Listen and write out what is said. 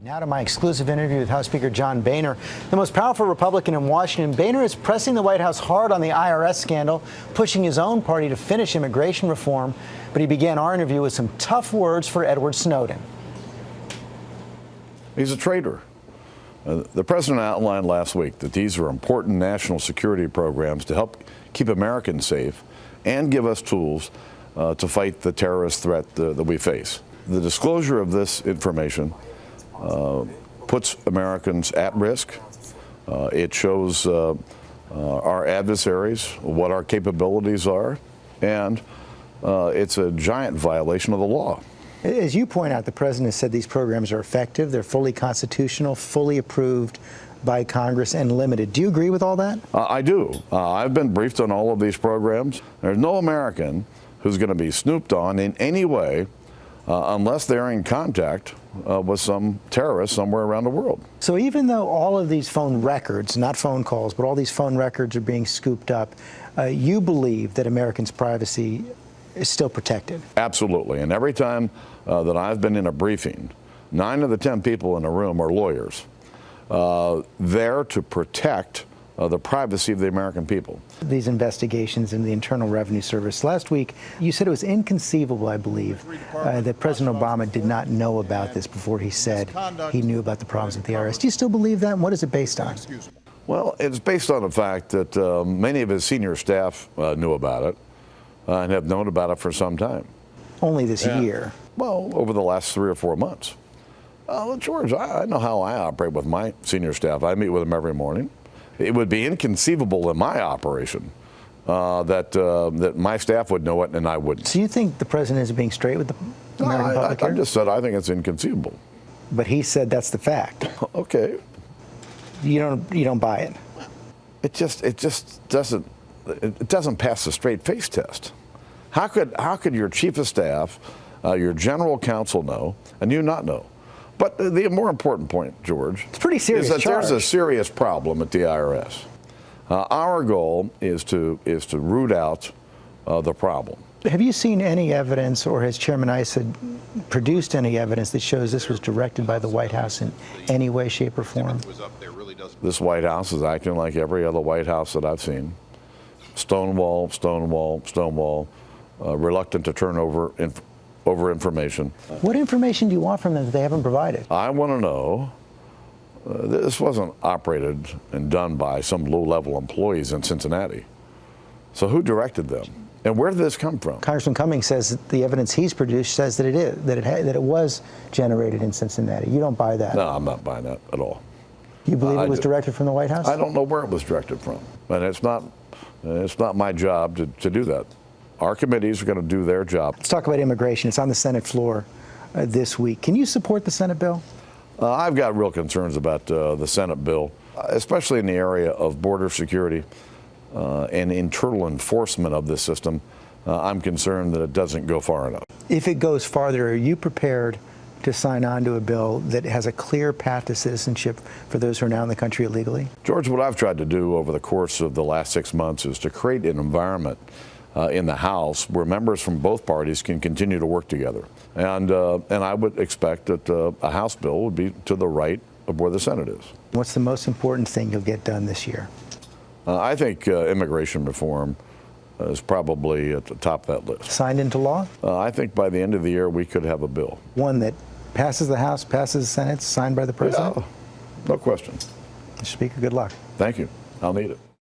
Now to my exclusive interview with House Speaker John Boehner, the most powerful Republican in Washington. Boehner is pressing the White House hard on the IRS scandal, pushing his own party to finish immigration reform. But he began our interview with some tough words for Edward Snowden. He's a traitor. The president outlined last week that these are important national security programs to help keep Americans safe and give us tools to fight the terrorist threat that we face. The disclosure of this information puts Americans at risk. It shows our adversaries what our capabilities are, and it's a giant violation of the law. As you point out, the president has said these programs are effective, they're fully constitutional, fully approved by Congress, and limited. Do you agree with all that? I do. I've been briefed on all of these programs. There's no American who's going to be snooped on in any way unless they're in contact with some terrorist somewhere around the world. So even though all of these phone records, not phone calls, but all these phone records are being scooped up, you believe that Americans' privacy is still protected? Absolutely. And every time that I've been in a briefing, 9 of the 10 people in the room are lawyers there to protect the privacy of the American people. These investigations in the Internal Revenue Service. Last week, you said it was inconceivable, I believe, that President Obama did not know about this before he said he knew about the problems with the IRS. Do you still believe that, and what is it based on? Well, it's based on the fact that many of his senior staff knew about it and have known about it for some time. Only this year? Well, over the last 3 or 4 months. George, I know how I operate with my senior staff. I meet with them every morning. It would be inconceivable in my operation that my staff would know it and I wouldn't. So you think the president is being straight with the American public here? I just said I think it's inconceivable. But he said that's the fact. Okay. You don't buy it. It just doesn't pass the straight face test. How could your chief of staff, your general counsel know and you not know? But the more important point, George, it's pretty serious, is that charge. There's a serious problem at the IRS. Our goal is to root out the problem. Have you seen any evidence, or has Chairman Issa produced any evidence that shows this was directed by the White House in any way, shape, or form? This White House is acting like every other White House that I've seen. Stonewall, stonewall, stonewall, reluctant to turn over information. What information do you want from them that they haven't provided? I want to know, this wasn't operated and done by some low-level employees in Cincinnati. So who directed them? And where did this come from? Congressman Cummings says that the evidence he's produced says that it was generated in Cincinnati. You don't buy that? No, I'm not buying that at all. You believe it was directed from the White House? I don't know where it was directed from, and it's not my job to do that. Our committees are going to do their job. Let's talk about immigration. It's on the Senate floor this week. Can you support the Senate bill? I've got real concerns about the Senate bill, especially in the area of border security and internal enforcement of this system. I'm concerned that it doesn't go far enough. If it goes farther, are you prepared to sign on to a bill that has a clear path to citizenship for those who are now in the country illegally? George, what I've tried to do over the course of the last 6 months is to create an environment in the House where members from both parties can continue to work together. And I would expect that a House bill would be to the right of where the Senate is. What's the most important thing you'll get done this year? I think immigration reform is probably at the top of that list. Signed into law? I think by the end of the year we could have a bill. One that passes the House, passes the Senate, signed by the president? Yeah, no question. Mr. Speaker, good luck. Thank you. I'll need it.